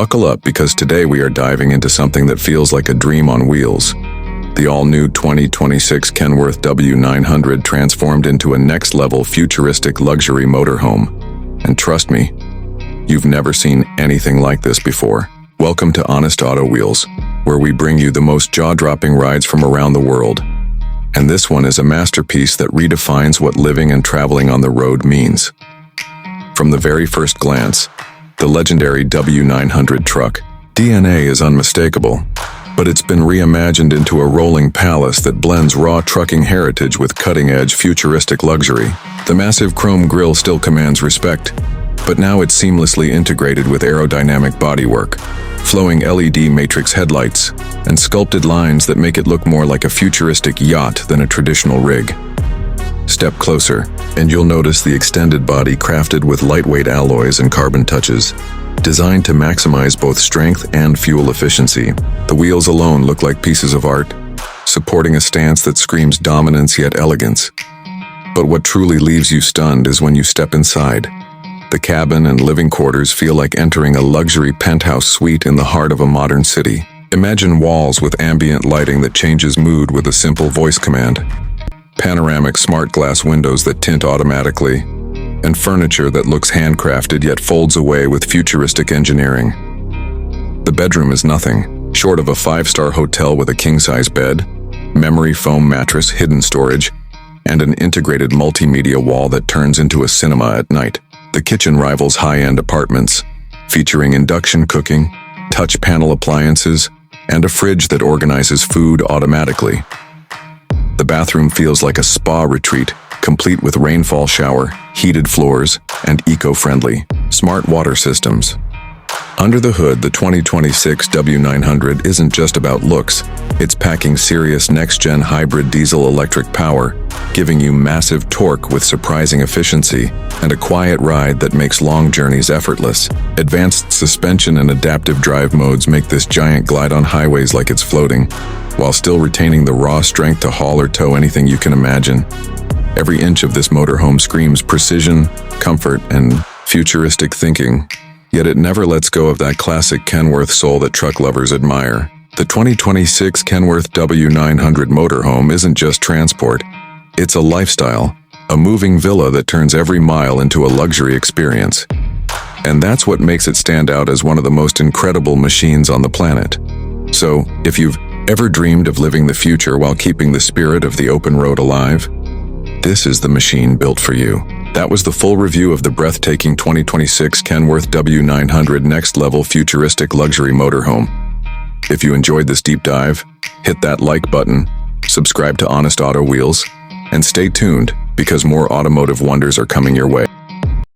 Buckle up because today we are diving into something that feels like a dream on wheels. The all-new 2026 Kenworth W900 transformed into a next-level futuristic luxury motorhome. And trust me, you've never seen anything like this before. Welcome to Honest Auto Wheels, where we bring you the most jaw-dropping rides from around the world. And this one is a masterpiece that redefines what living and traveling on the road means. From the very first glance, the legendary W900 truck DNA is unmistakable, but it's been reimagined into a rolling palace that blends raw trucking heritage with cutting-edge futuristic luxury. The massive chrome grille still commands respect, but now it's seamlessly integrated with aerodynamic bodywork, flowing LED matrix headlights, and sculpted lines that make it look more like a futuristic yacht than a traditional rig. Step closer, and you'll notice the extended body crafted with lightweight alloys and carbon touches, designed to maximize both strength and fuel efficiency. The wheels alone look like pieces of art, supporting a stance that screams dominance yet elegance. But what truly leaves you stunned is when you step inside. The cabin and living quarters feel like entering a luxury penthouse suite in the heart of a modern city. Imagine walls with ambient lighting that changes mood with a simple voice command, panoramic smart glass windows that tint automatically, and furniture that looks handcrafted yet folds away with futuristic engineering. The bedroom is nothing short of a five-star hotel with a king-size bed, memory foam mattress, hidden storage, and an integrated multimedia wall that turns into a cinema at night. The kitchen rivals high-end apartments, featuring induction cooking, touch panel appliances, and a fridge that organizes food automatically. The bathroom feels like a spa retreat, complete with rainfall shower, heated floors, and eco-friendly, smart water systems. Under the hood, the 2026 W900 isn't just about looks, it's packing serious next-gen hybrid diesel-electric power, giving you massive torque with surprising efficiency, and a quiet ride that makes long journeys effortless. Advanced suspension and adaptive drive modes make this giant glide on highways like it's floating, while still retaining the raw strength to haul or tow anything you can imagine. Every inch of this motorhome screams precision, comfort, and futuristic thinking, yet it never lets go of that classic Kenworth soul that truck lovers admire. The 2026 Kenworth W900 Motorhome isn't just transport, it's a lifestyle, a moving villa that turns every mile into a luxury experience. And that's what makes it stand out as one of the most incredible machines on the planet. So, if you've ever dreamed of living the future while keeping the spirit of the open road alive, this is the machine built for you. That was the full review of the breathtaking 2026 Kenworth W900 next-level futuristic luxury motorhome. If you enjoyed this deep dive, hit that like button, subscribe to Honest Auto Wheels, and stay tuned because more automotive wonders are coming your way.